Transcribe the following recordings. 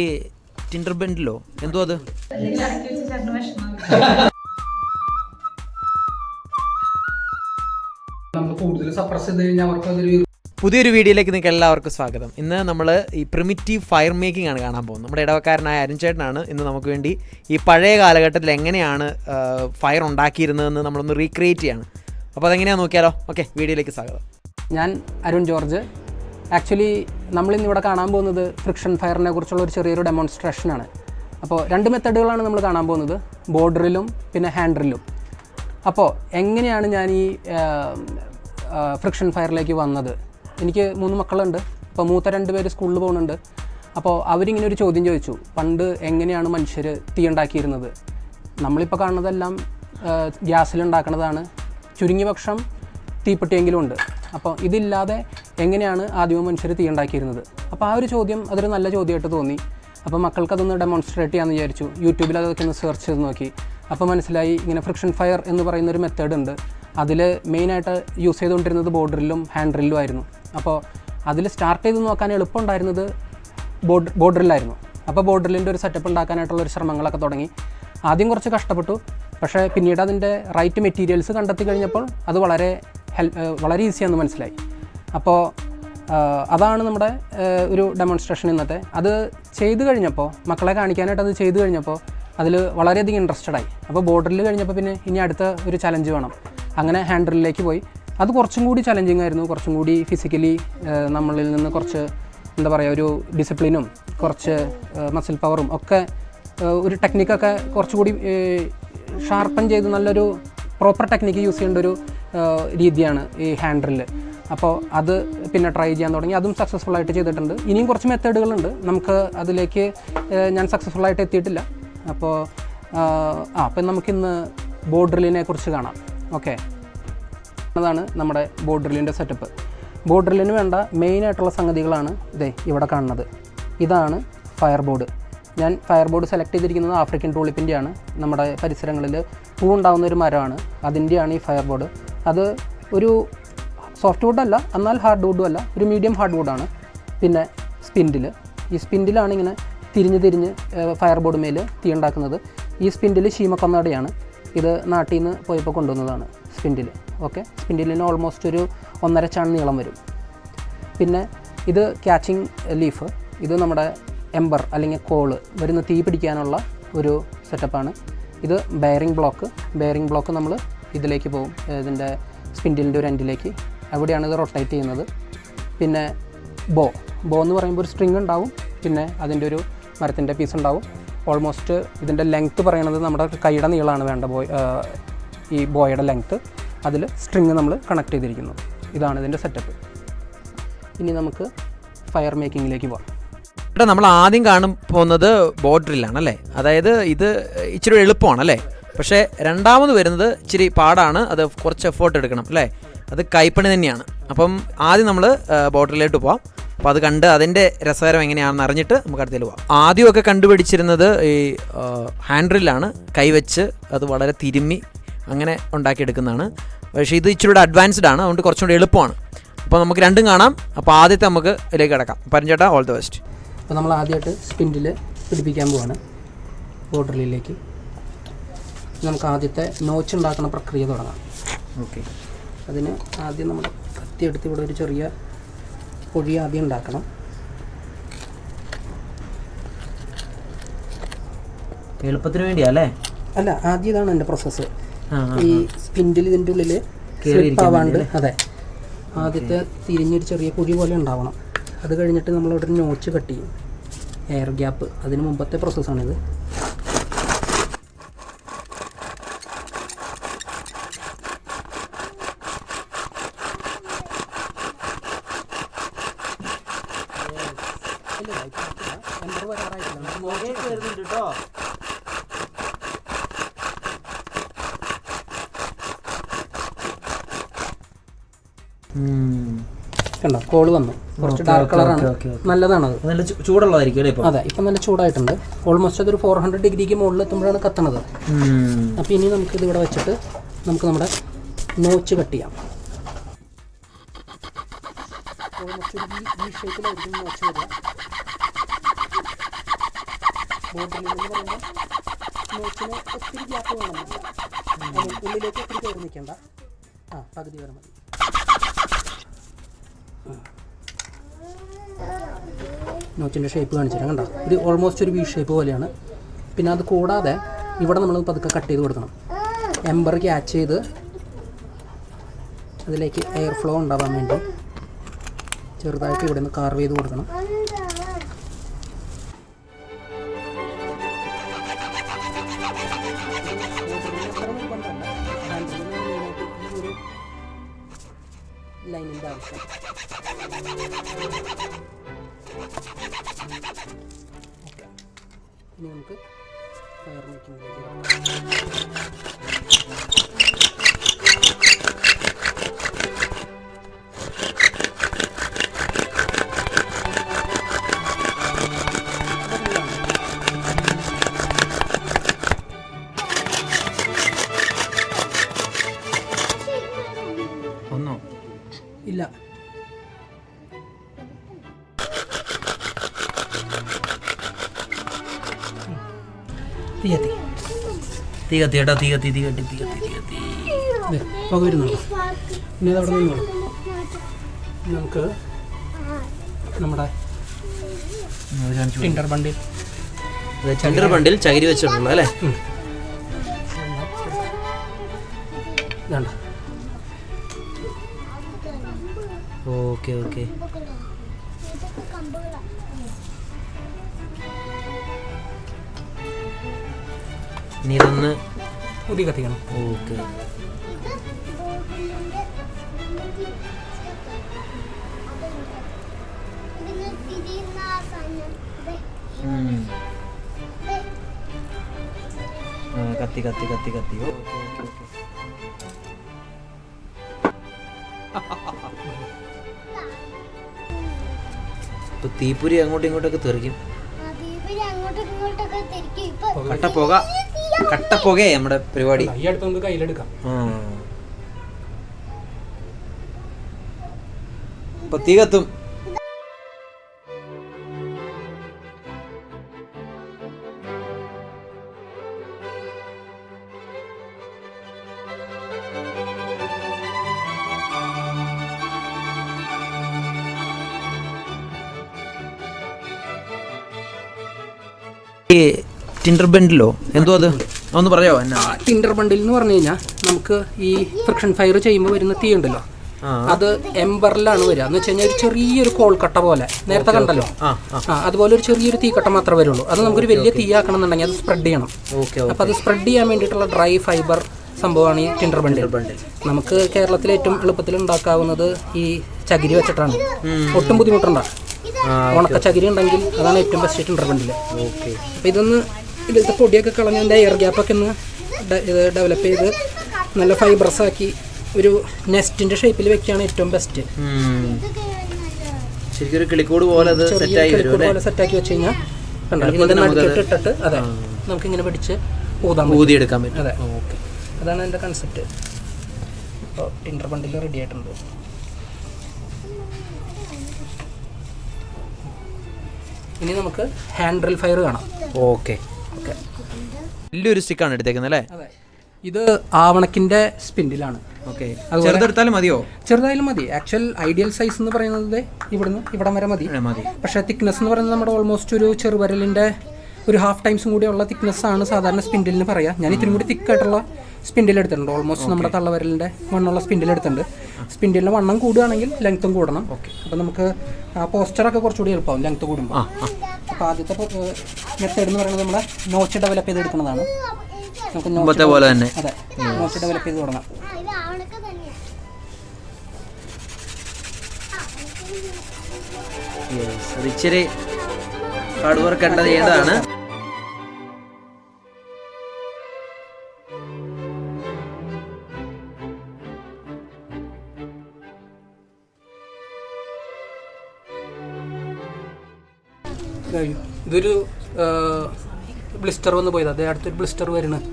ഈ ടിൻഡർ ബെൻഡിലോ എന്തോ അത് പുതിയൊരു വീഡിയോയിലേക്ക് നിങ്ങൾക്ക് എല്ലാവർക്കും സ്വാഗതം. ഇന്ന് നമ്മൾ ഈ പ്രിമിറ്റീവ് ഫയർ മേക്കിംഗ് ആണ് കാണാൻ പോകുന്നത്. നമ്മുടെ ഇടവക്കാരനായ അരുൺ ചേട്ടനാണ് ഇന്ന് നമുക്ക് വേണ്ടി ഈ പഴയ കാലഘട്ടത്തിൽ എങ്ങനെയാണ് ഫയർ ഉണ്ടാക്കിയിരുന്നതെന്ന് നമ്മളൊന്ന് റീക്രിയേറ്റ് ചെയ്യാണ്. അപ്പോൾ അതെങ്ങനെയാണെന്ന് നോക്കിയാലോ? ഓക്കെ, വീഡിയോയിലേക്ക് സ്വാഗതം. ഞാൻ അരുൺ ജോർജ്. ആക്ച്വലി നമ്മളിന്നിവിടെ കാണാൻ പോകുന്നത് ഫ്രിക്ഷൻ ഫയറിനെ കുറിച്ചുള്ള ഒരു ചെറിയൊരു ഡെമോൺസ്ട്രേഷനാണ്. അപ്പോൾ രണ്ട് മെത്തഡുകളാണ് നമ്മൾ കാണാൻ പോകുന്നത്, ബോർഡ് ഡ്രില്ലും പിന്നെ ഹാൻഡ് ഡ്രില്ലും. അപ്പോൾ എങ്ങനെയാണ് ഞാൻ ഈ ഫ്രിക്ഷൻ ഫയറിലേക്ക് വന്നത്? എനിക്ക് 3 മക്കളുണ്ട്. അപ്പോൾ മൂത്ത 2 പേര് സ്കൂളിൽ പോകുന്നുണ്ട്. അപ്പോൾ അവരിങ്ങനെ ഒരു ചോദ്യം ചോദിച്ചു, പണ്ട് എങ്ങനെയാണ് മനുഷ്യർ തീ ഉണ്ടാക്കിയിരുന്നത്? നമ്മളിപ്പോൾ കാണുന്നതെല്ലാം ഗ്യാസിലുണ്ടാക്കുന്നതാണ്, ചുരുങ്ങിയ പക്ഷം തീപ്പെട്ടിയെങ്കിലും ഉണ്ട്. അപ്പോൾ ഇതില്ലാതെ എങ്ങനെയാണ് ആദ്യമേ മനുഷ്യർ തീ ഉണ്ടാക്കിയിരുന്നത്? അപ്പോൾ ആ ഒരു ചോദ്യം അതൊരു നല്ല ചോദ്യമായിട്ട് തോന്നി. അപ്പോൾ മക്കൾക്കതൊന്ന് ഡെമോൺസ്ട്രേറ്റ് ചെയ്യാമെന്ന് വിചാരിച്ചു. യൂട്യൂബിൽ അതൊക്കെ ഒന്ന് സെർച്ച് ചെയ്ത് നോക്കി. അപ്പോൾ മനസ്സിലായി ഇങ്ങനെ ഫ്രിക്ഷൻ ഫയർ എന്ന് പറയുന്നൊരു മെത്തേഡ് ഉണ്ട്. അതിൽ മെയിനായിട്ട് യൂസ് ചെയ്തുകൊണ്ടിരുന്നത് ബോർഡ് ഡ്രില്ലും ഹാൻഡ് ഡ്രില്ലും ആയിരുന്നു. അപ്പോൾ അതിൽ സ്റ്റാർട്ട് ചെയ്ത് നോക്കാൻ എളുപ്പമുണ്ടായിരുന്നത് ബോർഡ് ഡ്രില്ലായിരുന്നു. അപ്പോൾ ബോർഡ് ഡ്രില്ലിൻ്റെ ഒരു സെറ്റപ്പ് ഉണ്ടാക്കാനായിട്ടുള്ളൊരു ശ്രമങ്ങളൊക്കെ തുടങ്ങി. ആദ്യം കുറച്ച് കഷ്ടപ്പെട്ടു, പക്ഷേ പിന്നീട് അതിൻ്റെ റൈറ്റ് മെറ്റീരിയൽസ് കണ്ടെത്തി കഴിഞ്ഞപ്പോൾ അത് വളരെ ഈസിയാണെന്ന് മനസ്സിലായി. അപ്പോൾ അതാണ് നമ്മുടെ ഒരു ഡെമോൺസ്ട്രേഷൻ ഇന്നത്തെ. അത് ചെയ്ത് കഴിഞ്ഞപ്പോൾ, മക്കളെ കാണിക്കാനായിട്ട് അത് ചെയ്ത് കഴിഞ്ഞപ്പോൾ അതിൽ വളരെയധികം ഇൻട്രസ്റ്റഡ് ആയി. അപ്പോൾ ബോർഡ് ഡ്രില്ല് കഴിഞ്ഞപ്പോൾ പിന്നെ ഇനി അടുത്ത ഒരു ചലഞ്ച് വേണം. അങ്ങനെ ഹാൻഡ് ഡ്രില്ലിലേക്ക് പോയി. അത് കുറച്ചും കൂടി ചലഞ്ചിങ് ആയിരുന്നു, കുറച്ചും കൂടി ഫിസിക്കലി നമ്മളിൽ നിന്ന് കുറച്ച് എന്താ പറയുക, ഒരു ഡിസിപ്ലിനും കുറച്ച് മസിൽ പവറും ഒക്കെ, ഒരു ടെക്നിക്കൊക്കെ കുറച്ചുകൂടി ഷാർപ്പൻ ചെയ്ത് നല്ലൊരു പ്രോപ്പർ ടെക്നിക്ക് യൂസ് ചെയ്യേണ്ട ഒരു രീതിയാണ് ഈ ഹാൻഡ് ഡ്രില്ല്. അപ്പോൾ അത് പിന്നെ ട്രൈ ചെയ്യാൻ തുടങ്ങി. അതും സക്സസ്ഫുള്ളായിട്ട് ചെയ്തിട്ടുണ്ട്. ഇനിയും കുറച്ച് മെത്തേഡുകളുണ്ട്, നമുക്ക് അതിലേക്ക് ഞാൻ സക്സസ്ഫുള്ളായിട്ട് എത്തിയിട്ടില്ല. അപ്പോൾ അപ്പം നമുക്കിന്ന് ബോർഡ് ഡ്രില്ലിനെ കുറിച്ച് കാണാം. ഓക്കെ, അതാണ് നമ്മുടെ ബോർഡ് ഡ്രില്ലിൻ്റെ സെറ്റപ്പ്. ബോർഡ് ഡ്രില്ലിന് വേണ്ട മെയിനായിട്ടുള്ള സംഗതികളാണ് ഇവിടെ കാണുന്നത്. ഇതാണ് ഫയർ ബോർഡ്. ഞാൻ ഫയർ ബോർഡ് സെലക്ട് ചെയ്തിരിക്കുന്നത് ആഫ്രിക്കൻ ടൂളിപ്പിൻ്റെയാണ്. നമ്മുടെ പരിസരങ്ങളിൽ പൂവുണ്ടാകുന്ന ഒരു മരമാണ്, അതിൻ്റെയാണ് ഈ ഫയർ ബോർഡ്. അത് ഒരു സോഫ്റ്റ് വുഡല്ല, എന്നാൽ ഹാർഡ് വുഡും അല്ല, ഒരു മീഡിയം ഹാർഡ് വുഡാണ്. പിന്നെ സ്പിൻഡിൽ, ഈ സ്പിൻഡിലാണ് ഇങ്ങനെ തിരിഞ്ഞ് ഫയർ ബോർഡ് മേൽ തീ ഉണ്ടാക്കുന്നത്. ഈ സ്പിൻഡിൽ ശീമക്കൊന്നടയാണ്. ഇത് നാട്ടിൽ നിന്ന് പോയപ്പോൾ കൊണ്ടുവന്നതാണ് സ്പിൻഡിൽ. ഓക്കെ, സ്പിൻഡിലിന് ഓൾമോസ്റ്റ് ഒരു 1.5 ചാൺ നീളം വരും. പിന്നെ ഇത് ക്യാച്ചിങ് ലീഫ്. ഇത് നമ്മുടെ എംബർ അല്ലെങ്കിൽ കോള് വരുന്ന തീ പിടിക്കാനുള്ള ഒരു സെറ്റപ്പാണ്. ഇത് ബെയറിംഗ് ബ്ലോക്ക് നമ്മൾ ഇതിലേക്ക് പോകും, ഇതിൻ്റെ സ്പിൻഡിലിൻ്റെ ഒരു എൻഡിലേക്ക്. അവിടെയാണ് ഇത് റൊട്ടേറ്റ് ചെയ്യുന്നത്. പിന്നെ ബോ എന്ന് പറയുമ്പോൾ ഒരു സ്ട്രിങ് ഉണ്ടാവും, പിന്നെ അതിൻ്റെ ഒരു മരത്തിൻ്റെ പീസ് ഉണ്ടാവും. ഓൾമോസ്റ്റ് ഇതിൻ്റെ ലെങ്ത്ത് പറയണത് നമ്മുടെ കൈയുടെ നീളമാണ് വേണ്ട ഈ ബോയുടെ ലെങ്ത്ത്. അതിൽ സ്ട്രിങ് നമ്മൾ കണക്ട് ചെയ്തിരിക്കുന്നു. ഇതാണ് ഇതിൻ്റെ സെറ്റപ്പ്. ഇനി നമുക്ക് ഫയർ മേക്കിങ്ങിലേക്ക് പോകാം. ഇവിടെ നമ്മൾ ആദ്യം പോകുന്നത് ബോർഡ് ഡ്രില്ലാണല്ലേ. അതായത് ഇത് ഇച്ചിരി എളുപ്പമാണല്ലേ, പക്ഷേ രണ്ടാമത് വരുന്നത് ഇച്ചിരി പാടാണ്. അത് കുറച്ച് എഫേർട്ട് എടുക്കണം അല്ലേ, അത് കൈപ്പണി തന്നെയാണ്. അപ്പം ആദ്യം നമ്മൾ ബോർഡ് ഡ്രില്ലിലോട്ട് പോകാം. അപ്പോൾ അത് കണ്ട് അതിൻ്റെ രസകരം എങ്ങനെയാണെന്ന് അറിഞ്ഞിട്ട് നമുക്ക് അടുത്തേക്ക് പോകാം. ആദ്യമൊക്കെ കണ്ടുപിടിച്ചിരുന്നത് ഈ ഹാൻഡ് ഡ്രില്ലാണ്, കൈവച്ച് അത് വളരെ തിരുമ്മി അങ്ങനെ ഉണ്ടാക്കിയെടുക്കുന്നതാണ്. പക്ഷേ ഇത് ഇച്ചിരി അഡ്വാൻസ്ഡ് ആണ്, അതുകൊണ്ട് കുറച്ചും കൂടി എളുപ്പമാണ്. അപ്പോൾ നമുക്ക് രണ്ടും കാണാം. അപ്പോൾ ആദ്യത്തെ നമുക്ക് ഇതിലേക്ക് കിടക്കാം. പരിചേട്ടാ, ഓൾ ദി ബെസ്റ്റ്. അപ്പോൾ നമ്മൾ ആദ്യമായിട്ട് സ്പിൻഡിൽ പിടിപ്പിക്കാൻ പോവാണ് ബോർഡ് ഡ്രില്ലിലേക്ക്. നമുക്ക് ആദ്യത്തെ നോച്ച് ഉണ്ടാക്കുന്ന പ്രക്രിയ തുടങ്ങാം. ഓക്കെ, അതിന് ആദ്യം നമ്മൾ കത്തിയെടുത്ത് ഇവിടെ ഒരു ചെറിയ പൊഴി ആദ്യം ഉണ്ടാക്കണം. എളുപ്പത്തിന് വേണ്ടിയല്ലേ? അല്ല, ആദ്യം ഇതാണ് എൻ്റെ പ്രോസസ്സ്. ഈ സ്പിൻഡിൽ ഇതിൻ്റെ ഉള്ളിൽ സ്ലിപ്പാവാണ്ട്, അതെ, ആദ്യത്തെ തിരിഞ്ഞൊരു ചെറിയ കുഴി പോലെ ഉണ്ടാവണം. അത് കഴിഞ്ഞിട്ട് നമ്മളിവിടെ ഒരു നോച്ച് കട്ട് ചെയ്യും, എയർ ഗ്യാപ്പ്. അതിന് മുമ്പത്തെ പ്രോസസ്സാണിത്. കണ്ടോ, കോള് വന്നു. കുറച്ച് ഡാർക്ക് കളറാണ്, നല്ലതാണത്. നല്ല ചൂടുള്ളതായിരിക്കും അല്ലേ? അതെ, ഇപ്പം നല്ല ചൂടായിട്ടുണ്ട്. ഓൾമോസ്റ്റ് അതൊരു 400 ഡിഗ്രിക്ക് മുകളിൽ എത്തുമ്പോഴാണ് കത്തണത്. അപ്പോൾ ഇനി നമുക്കിത് ഇവിടെ വെച്ചിട്ട് നമുക്ക് നമ്മുടെ നോച്ച് കട്ട് ചെയ്യാം. ഓൾമോസ്റ്റ് ഒരു ഈ ഷേപ്പിലായിരിക്കും നോച്ച് വരിക. ബോർഡറിലെന്ന് പറയുമ്പോൾ നോച്ചിന് ഒത്തിരി ഗ്യാപ്പ് വേണമെന്നില്ല, ഉള്ളിലേക്ക് ഒത്തിരി കയറി നിൽക്കേണ്ട, പകുതി വരെ മതി. നോച്ചിൻ്റെ ഷേപ്പ് കാണിച്ചിട്ട് കണ്ടോ, ഇത് ഓൾമോസ്റ്റ് ഒരു വി ഷേപ്പ് പോലെയാണ്. പിന്നെ അത് കൂടാതെ ഇവിടെ നമ്മൾ പതുക്കെ കട്ട് ചെയ്ത് കൊടുക്കണം. എംബർ ക്യാച്ച് ചെയ്ത് അതിലേക്ക് എയർ ഫ്ലോ ഉണ്ടാവാൻ വേണ്ടി ചെറുതായിട്ട് ഇവിടെ നിന്ന് കാർവ് ചെയ്ത് കൊടുക്കണം. ലൈനിൻ്റെ ആവശ്യം. ഓക്കെ, ഇനി നമുക്ക് ഫയർ മേക്കിങ്ങിലേക്ക് ഒന്നോ ഇല്ല. തീ കത്തി കേട്ടോ, തീ കത്തി പുക വരുന്നുണ്ടോ? ഇനി അതവിടെ നിന്നോളൂ. നമുക്ക് നമ്മുടെ ടിൻഡർ ബണ്ടിൽ ചകിരി വെച്ചിട്ടുള്ള അല്ലേ? ഇതാണ്ട. Okay okay. ഇനി ഇതൊന്ന് പുതിയ കത്തിക്കണം. ഓക്കെ. കത്തി കത്തി കത്തി കത്തി. Okay okay okay. ഇപ്പൊ തീപ്പൊരി അങ്ങോട്ടും ഇങ്ങോട്ടൊക്കെ തെറിക്കും. കട്ടപ്പുകയെ നമ്മുടെ പരിപാടി. ഈ അടുത്ത് നമുക്ക് കയ്യിലെടുക്കാം. ഇപ്പൊ തീ കത്തും. ഈ ടിൻഡർ ബണ്ടിലോ എന്തോ അത് ഒന്ന് പറയാമോ? ടിൻഡർ ബണ്ടിൽ എന്ന് പറഞ്ഞു കഴിഞ്ഞാൽ നമുക്ക് ഈ ഫ്രിക്ഷൻ ഫയർ ചെയ്യുമ്പോൾ വരുന്ന തീ ഉണ്ടല്ലോ, അത് എംബറിലാണ് വരിക. എന്ന് വെച്ച് കഴിഞ്ഞാൽ ഒരു ചെറിയൊരു കോൾക്കട്ട പോലെ നേരത്തെ കണ്ടല്ലോ, അതുപോലെ ഒരു ചെറിയൊരു തീക്കട്ട മാത്രമേ വരുള്ളൂ. അത് നമുക്കൊരു വലിയ തീ ആക്കണം എന്നുണ്ടെങ്കിൽ അത് സ്പ്രെഡ് ചെയ്യണം. അപ്പോൾ അത് സ്പ്രെഡ് ചെയ്യാൻ വേണ്ടിയിട്ടുള്ള ഡ്രൈ ഫൈബർ സംഭവമാണ് ഈ ടിൻഡർ ബണ്ടിൽ. നമുക്ക് കേരളത്തിൽ ഏറ്റവും എളുപ്പത്തിൽ ഉണ്ടാക്കാവുന്നത് ഈ ചകിരി വെച്ചിട്ടാണ്. ഒട്ടും ബുദ്ധിമുട്ടുണ്ടാകും. ഉണക്ക ചകിരി ഉണ്ടെങ്കിൽ അതാണ് ഏറ്റവും ബെസ്റ്റ് ടിൻഡർ ബണ്ടിൽ. അപ്പോൾ ഇതൊന്ന് ഇതിലത്തെ പൊടിയൊക്കെ കളഞ്ഞ് അതിൻ്റെ എയർ ഗ്യാപ്പൊക്കെ ഒന്ന് ഡെവലപ്പ് ചെയ്ത് നല്ല ഫൈബ്രസ് ആക്കി ഒരു നെസ്റ്റിൻ്റെ ഷേപ്പിൽ വെക്കുകയാണ് ഏറ്റവും ബെസ്റ്റ്. ശരിക്കും കിളിക്കൂട് പോലെ സെറ്റാക്കി വെച്ച് കഴിഞ്ഞാൽ ഇട്ടിട്ട് അതെ നമുക്കിങ്ങനെ പിടിച്ച് ഊതിയെടുക്കാൻ പറ്റും. അതെ, ഓക്കെ, അതാണ് എൻ്റെ കൺസെപ്റ്റ്. അപ്പോൾ ടിൻഡർ ബണ്ടിൽ റെഡി ആയിട്ടുണ്ട്. ഇനി നമുക്ക് ഹാൻഡ് ഡ്രിൽ ഫയർ കാണാം. Okay okay. വലിയൊരു സ്റ്റിക്കാണ് എടുത്തേക്കുന്നത് അല്ലേ? അതെ, ഇത് ആവണക്കിൻ്റെ സ്പിൻഡിലാണ്. ഓക്കെ, ചെറുതെടുത്താലും മതിയോ? ചെറുതായാലും മതി. ആക്ച്വൽ ഐഡിയൽ സൈസ് എന്ന് പറയുന്നത് ഇവിടുന്ന് ഇവിടം വരെ മതി. പക്ഷേ തിക്നെസ് എന്ന് പറയുന്നത് നമ്മുടെ ഓൾമോസ്റ്റ് ഒരു ചെറുവിരലിൻ്റെ ഒരു ഹാഫ് ടൈംസും കൂടിയുള്ള തിക്നെസ് ആണ് സാധാരണ സ്പിൻഡിലിന് പറയാം. ഞാൻ ഇത്തിരി കൂടി തിക്കായിട്ടുള്ള സ്പിൻഡിൽ എടുത്തിട്ടുണ്ട്. ഓൾമോസ്റ്റ് നമ്മുടെ തള്ളവിരലിൻ്റെ വണ്ണമുള്ള സ്പിൻഡിൽ എടുത്തിട്ടുണ്ട്. സ്പിൻഡിലിൻ്റെ വണ്ണം കൂടുകയാണെങ്കിൽ ലെങ്ത്തും കൂടണം. അപ്പോൾ നമുക്ക് പോസ്റ്ററൊക്കെ കുറച്ചുകൂടി എളുപ്പമാവും ലെങ്ത്ത് കൂടുമ്പോൾ. അപ്പോൾ ആദ്യത്തെ മെത്തേഡ് എന്ന് പറയുന്നത് നമ്മുടെ നോച്ച് ഡെവലപ്പ് ചെയ്തെടുക്കുന്നതാണ്. നമുക്ക് പോലെ തന്നെ അതെ നോച്ച് ഡെവലപ്പ് ചെയ്ത് തുടങ്ങാം. അത് ഇച്ചിരി ഹാർഡ് വർക്ക് കണ്ടത് ചെയ്യേണ്ടതാണ്. ഇതൊരു ബ്ലിസ്റ്റർ വന്ന് പോയത്, അതേ അടുത്തൊരു ബ്ലിസ്റ്റർ വരുന്നത്.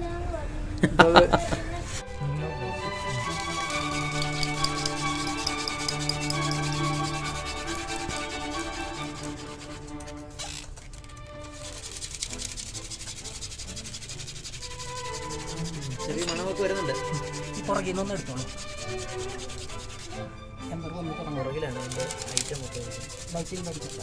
വർക്ക് വരുന്നുണ്ട്. ഈ പുറകിൽ നിന്നൊന്ന് എടുത്തോളൂ. പുറകിലാണ് അതിൻ്റെ ഐറ്റം ഒക്കെ. ലൈറ്റിംഗ് പഠിച്ചില്ല.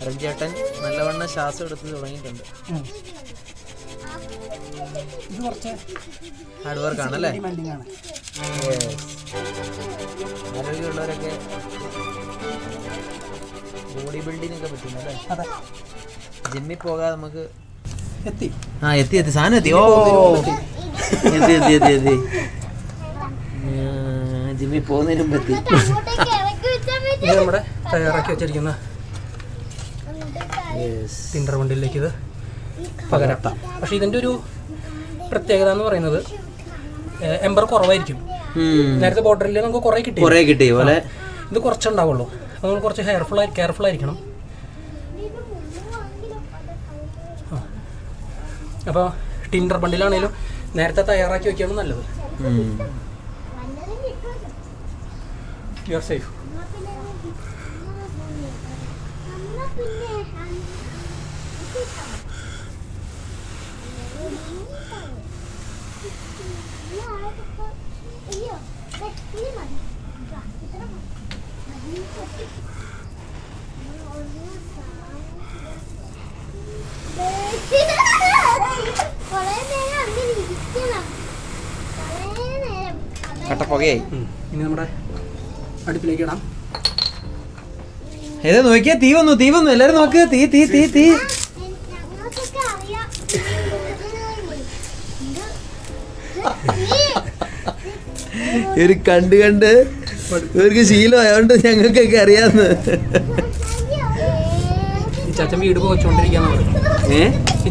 അരുൺചേട്ടൻ നല്ലവണ്ണം ശ്വാസം എടുത്ത് തുടങ്ങിയിട്ടുണ്ട്. ഇത് കുറച്ച് ഹാർഡ് വർക്ക് ആണല്ലേ? ഡിമാൻഡിങ്. ആരോഗ്യമുള്ളവരൊക്കെ ബോഡി ബിൽഡിംഗ് ഒക്കെ പറ്റുന്നല്ലേ? അതെ. ജിമ്മിൽ പോകാതെ നമുക്ക് എത്തി. എത്തി സാധനം എത്തി. ഓ എത്തി ജിമ്മിൽ പോകുന്നതിന് മുമ്പ് എത്തി. ഇത് നമ്മുടെ തയ്യാറാക്കി വെച്ചിരിക്കുന്ന ടിൻഡർ ബണ്ടിലേക്ക് ഇത് പകരത്താം. പക്ഷേ ഇതിൻ്റെ ഒരു പ്രത്യേകത എന്ന് പറയുന്നത് എംബർ കുറവായിരിക്കും. നേരത്തെ ബോർഡറിൽ നമുക്ക് കുറേ കിട്ടി പോലെ ഇത് കുറച്ചുണ്ടാവുള്ളൂ. അപ്പോൾ നമ്മൾ കുറച്ച് കെയർഫുൾ ആയിരിക്കണം. അപ്പോൾ ടിൻഡർ ബണ്ടിലാണേലും നേരത്തെ തയ്യാറാക്കി വെക്കുകയാണ് നല്ലത്. You are safe. കട്ടപ്പുകയായി. ഇനി നമ്മുടെ അടുപ്പിലേക്ക് ഇടാം. ഏതാ നോക്കിയാ തീ വന്നു എല്ലാരും നോക്ക്. തീ ഒരു കണ്ട് ഇവർക്ക് ശീലമായോണ്ട് ഞങ്ങൾക്കൊക്കെ അറിയാന്ന്. ചാച്ചൻ വീട് പോകച്ചോണ്ടിരിക്കാന്ന് പറയുന്നത്.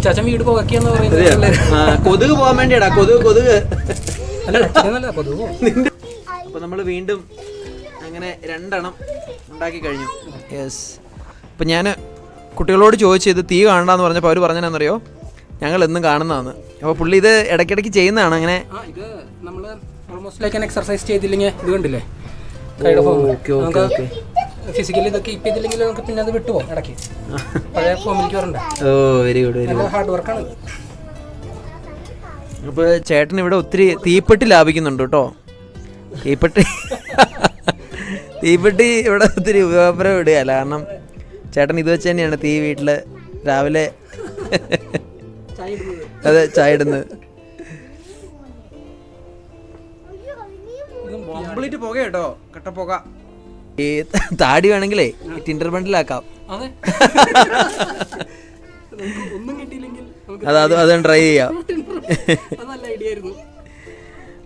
ചാച്ചൻ വീട് പോകാന്ന് പറയുന്നത് കൊതുക് പോകാൻ വേണ്ടിയാടാ. കൊതുക് അല്ല കൊതുക്. അപ്പൊ നമ്മള് വീണ്ടും അങ്ങനെ 2 എണ്ണം ഉണ്ടാക്കി കഴിഞ്ഞു. യെസ്. അപ്പം ഞാൻ കുട്ടികളോട് ചോദിച്ചു ഇത് തീ കാണണ്ടെന്ന് പറഞ്ഞപ്പോൾ അവർ പറഞ്ഞതെന്നറിയോ, ഞങ്ങൾ എന്നും കാണുന്നതാണ്. അപ്പോൾ പുള്ളി ഇത് ഇടയ്ക്കിടയ്ക്ക് ചെയ്യുന്നതാണ്. അങ്ങനെ ഇത് നമ്മൾ ഓൾമോസ്റ്റ് ലൈക്ക് എക്സർസൈസ് ചെയ്തില്ലെങ്കിൽ ഇത് കണ്ടില്ലേ, ഫിസിക്കലി ഇതൊക്കെ കീപ്പ് ചെയ്തില്ലെങ്കിൽ നമുക്ക് പിന്നെ അത് വിട്ടുപോകും ഇടയ്ക്ക്. പഴയ ഫോമിലേക്ക് വരണ്ട. Very good. ഹാർഡ് വർക്കാണ്. അപ്പോൾ ചേട്ടൻ ഇവിടെ ഒത്തിരി തീപ്പെട്ടി ലാഭിക്കുന്നുണ്ട് കേട്ടോ. തീപ്പെട്ടി ഇവിടെ ഒത്തിരി ഉപയോഗം ഇടുകയല്ല. കാരണം ചേട്ടൻ ഇത് വെച്ച് തന്നെയാണ് തീ വീട്ടിൽ രാവിലെ അതെ ചായ ഇടുന്നത്. കംപ്ലീറ്റ് പുക കേട്ടോ, കട്ടപ്പുക. ഈ താടി വേണമെങ്കിലേ ടിൻഡർ ബണ്ടിലാക്കാം. അത് ട്രൈ ചെയ്യാം.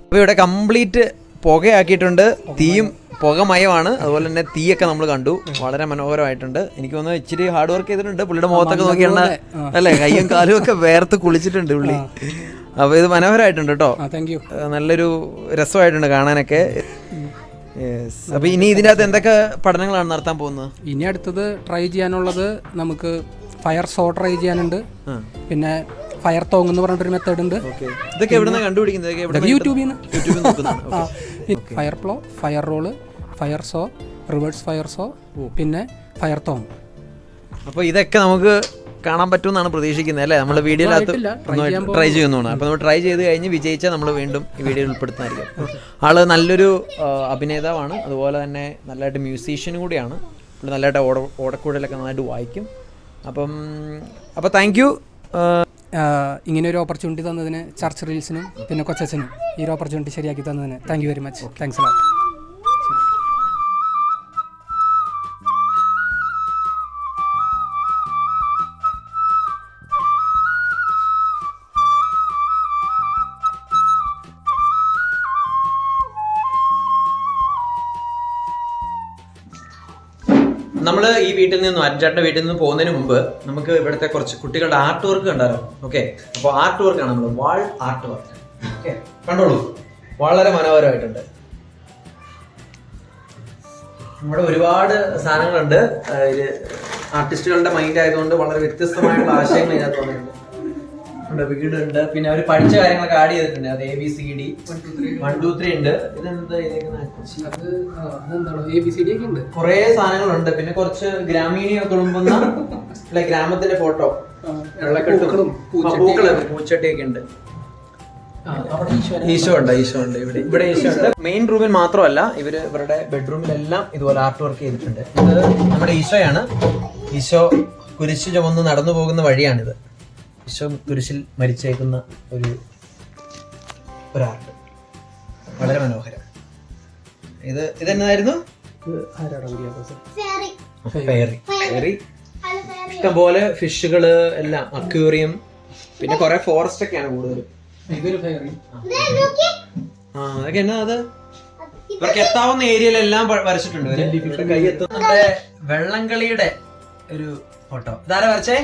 അപ്പോൾ ഇവിടെ കംപ്ലീറ്റ് പുകയാക്കിയിട്ടുണ്ട്. തീയും പുകമയമാണ്. അതുപോലെ തന്നെ തീയൊക്കെ നമ്മൾ കണ്ടു. വളരെ മനോഹരമായിട്ടുണ്ട്. എനിക്ക് തോന്നുന്നു ഇച്ചിരി ഹാർഡ് വർക്ക് ചെയ്തിട്ടുണ്ട്. പുള്ളിയുടെ മുഖത്തൊക്കെ നോക്കിയാണ് അല്ലേ, കയ്യും കാലും ഒക്കെ വേർത്ത് കുളിച്ചിട്ടുണ്ട് പുള്ളി. അപ്പോൾ ഇത് മനോഹരമായിട്ടുണ്ട് കേട്ടോ. നല്ലൊരു രസമായിട്ടുണ്ട് കാണാനൊക്കെ. അപ്പോൾ ഇനി ഇതിൻ്റെ അകത്ത് എന്തൊക്കെ പഠനങ്ങളാണ് നടത്താൻ പോകുന്നത്? ഇനി അടുത്തത് ട്രൈ ചെയ്യാനുള്ളത് നമുക്ക് ഫയർ സോ ട്രൈ ചെയ്യാനുണ്ട്. പിന്നെ ഫയർ തോങ് എന്ന് പറഞ്ഞിട്ടൊരു മെത്തേഡ് ഉണ്ട്. ഇതൊക്കെ എവിടുന്ന് കണ്ടുപിടിക്കുന്നത്? യൂട്യൂബിൽ നിന്ന്. Fire plough, fire roll, fire saw, reverse fire saw, പിന്നെ ഫയർ തോങ്. അപ്പോൾ ഇതൊക്കെ നമുക്ക് കാണാൻ പറ്റുമെന്നാണ് പ്രതീക്ഷിക്കുന്നത് അല്ലേ? നമ്മൾ വീഡിയോയിലകത്ത് ട്രൈ ചെയ്യുന്നതാണ്. അപ്പോൾ നമ്മൾ ട്രൈ ചെയ്ത് കഴിഞ്ഞ് വിജയിച്ചാൽ നമ്മൾ വീണ്ടും ഈ വീഡിയോയിൽ ഉൾപ്പെടുത്തുന്നതായിരിക്കും. ആള് നല്ലൊരു അഭിനേതാവാണ്. അതുപോലെ തന്നെ നല്ലതായിട്ട് മ്യൂസീഷ്യനും കൂടിയാണ്. പുള്ളി നല്ലതായിട്ട് ഓടക്കൂടലൊക്കെ നന്നായിട്ട് വായിക്കും. അപ്പോൾ താങ്ക് യു ഇങ്ങനെ ഒരു ഓപ്പർച്യൂണിറ്റി തന്നതിന് ചർച്ച് റീൽസിനും പിന്നെ കൊച്ചനും ഈ ഒരു ഓപ്പർച്യൂണിറ്റി ശരിയാക്കി തന്നതിന് thank you very much. Thanks a lot. നമ്മൾ ഈ വീട്ടിൽ നിന്നും അരുൺചേട്ടൻ്റെ വീട്ടിൽ നിന്ന് പോകുന്നതിന് മുമ്പ് നമുക്ക് ഇവിടുത്തെ കുറച്ച് കുട്ടികളുടെ ആർട്ട് വർക്ക് കണ്ടാലോ? ഓക്കെ, അപ്പോൾ ആർട്ട് വർക്കാണ് നമ്മൾ വാൾ ആർട്ട് വർക്ക്. ഓക്കെ, കണ്ടോളൂ, വളരെ മനോഹരമായിട്ടുണ്ട്. നമ്മുടെ ഒരുപാട് സാധനങ്ങളുണ്ട്. ഇത് ആർട്ടിസ്റ്റുകളുടെ മൈൻഡ് ആയതുകൊണ്ട് വളരെ വ്യത്യസ്തമായിട്ടുള്ള ആശയങ്ങൾ ഇതിനകത്ത് വന്നിട്ടുണ്ട്. വീടുണ്ട്, പിന്നെ അവർ പഠിച്ച കാര്യങ്ങളൊക്കെ ആഡ് ചെയ്തിട്ടുണ്ട്. അത് ABCD 1 2 3 ഉണ്ട്. ഇതെന്താ കുറെ സാധനങ്ങളുണ്ട്. പിന്നെ കുറച്ച് ഗ്രാമീണ തുളുമ്പുന്ന ഗ്രാമത്തിന്റെ ഫോട്ടോ, പൂക്കള്, പൂച്ചട്ടിയൊക്കെ ഉണ്ട്. ഈശോ ഉണ്ട് ഇവിടെ ഈശോ ഉണ്ട്. മെയിൻ റൂമിൽ മാത്രമല്ല, ഇവരുടെ ബെഡ്റൂമിലെല്ലാം ഇതുപോലെ ആർട്ട് വർക്ക് ചെയ്തിട്ടുണ്ട്. ഇത് നമ്മുടെ ഈശോയാണ്. ഈശോ കുരിശ് ചുമന്ന് നടന്നു പോകുന്ന വഴിയാണിത്. ഈശോ കുരിശിൽ മരിച്ചേക്കുന്ന ഒരു ആർട്ട്, വളരെ മനോഹരം. ഇതെന്നായിരുന്നു? ഫെയറി. ഇഷ്ടംപോലെ ഫിഷുകള് എല്ലാം, അക്വേറിയം, പിന്നെ കുറെ ഫോറസ്റ്റ് ഒക്കെയാണ് കൂടുതലും. അതൊക്കെ എന്നാ? അത് ഇവർക്ക് എത്താവുന്ന ഏരിയയിലെല്ലാം വരച്ചിട്ടുണ്ട്. കൈ എത്തും. നമ്മുടെ വെള്ളംകളിയുടെ ഒരു ഫോട്ടോ. ഇതാരാ വരച്ചേ?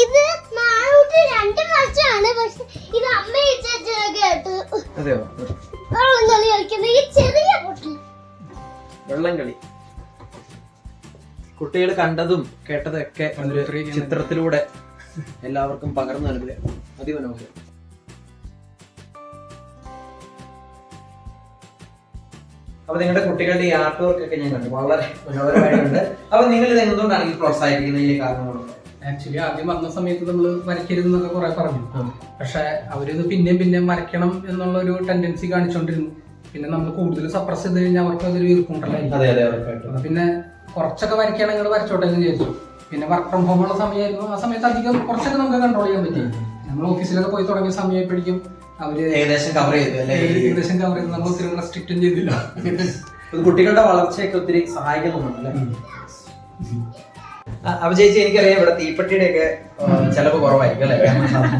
ഇത് മാളൂട്ടി 2 വർഷമാണ്. പക്ഷെ ഇത് അമ്മ കേട്ടു. അതെയോ? വെള്ളംകളി കളിക്കുന്ന ഈ ചെറിയ കുട്ടി. വെള്ളംകളി കുട്ടികൾ കണ്ടതും കേട്ടതൊക്കെ ഒരു ചിത്രത്തിലൂടെ എല്ലാവർക്കും പകർന്നു നൽകുക. അതിമനോഹരം. അപ്പൊ നിങ്ങളുടെ കുട്ടികളുടെ ഈ ആർട്ട് വർക്ക് ഒക്കെ ഞാൻ കണ്ടു, വളരെ മനോഹരമായിട്ടുണ്ട്. അപ്പൊ നിങ്ങൾ ഇത് എന്തുകൊണ്ടാണ് ഈ പ്രോത്സാഹിപ്പിക്കുന്ന ഈ കാരണങ്ങളുണ്ട്? ആക്ച്വലി ആദ്യം വന്ന സമയത്ത് നമ്മൾ വരയ്ക്കരുതെന്നൊക്കെ കുറെ പറഞ്ഞു. പക്ഷെ അവരിത് പിന്നെയും വരയ്ക്കണം എന്നുള്ള ഒരു ടെൻഡൻസി കാണിച്ചോണ്ടിരുന്നു. പിന്നെ നമ്മൾ കൂടുതൽ സപ്രസ് ചെയ്ത് കഴിഞ്ഞാൽ അവർക്ക് അതൊരു വീർപ്പുണ്ടല്ലോ. പിന്നെ കുറച്ചൊക്കെ വരയ്ക്കുകയാണെങ്കിൽ വരച്ചോട്ടെ എന്ന് വിചാരിച്ചു. പിന്നെ വർക്ക് ഫ്രം ഹോം ഉള്ള സമയമായിരുന്നു. ആ സമയത്ത് അധികം കുറച്ചൊക്കെ നമുക്ക് കൺട്രോൾ ചെയ്യാൻ പറ്റി. നമ്മൾ ഓഫീസിലൊക്കെ പോയി തുടങ്ങിയ സമയപ്പോഴേക്കും അവര് ഏകദേശം കവർ ചെയ്തു. നമ്മൾ ഒത്തിരി റെസ്ട്രിക്റ്റും ചെയ്തില്ല. കുട്ടികളുടെ വളർച്ചയൊക്കെ ഒത്തിരി സഹായിക്കുന്നുണ്ടല്ലേ? അപ്പൊ ചേച്ചി, എനിക്കറിയാം ഇവിടെ തീപ്പെട്ടിയുടെ ഒക്കെ ചെലവ് കുറവായിരിക്കും അല്ലെ?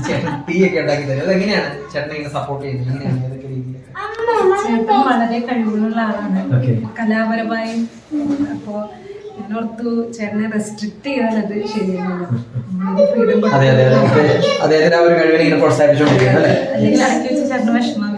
ചേട്ടൻ തീയൊക്കെ ഉണ്ടാക്കി തരും. അതെങ്ങനെയാണ് ചേട്ടനെ ഇങ്ങനെ സപ്പോർട്ട് ചെയ്യുന്നത്? എങ്ങനെയാണ്, ഏതൊക്കെ രീതിയിലൊക്കെ? ചേട്ടൻ വളരെ കഴിവുള്ള ആളാണ് കലാപരമായി. അപ്പോ എന്നോർത്തു ചേട്ടനെ റെസ്ട്രിക്ട് ചെയ്താലത് ശരിയല്ല. അദ്ദേഹത്തിന്റെ ആ ഒരു കഴിവിനെ ഇങ്ങനെ പ്രോത്സാഹിപ്പിച്ചുകൊണ്ടിരിക്കുന്നത് അല്ലേ? അല്ലെങ്കിൽ അടക്കി വെച്ച് ചേട്ടന് വിഷമം.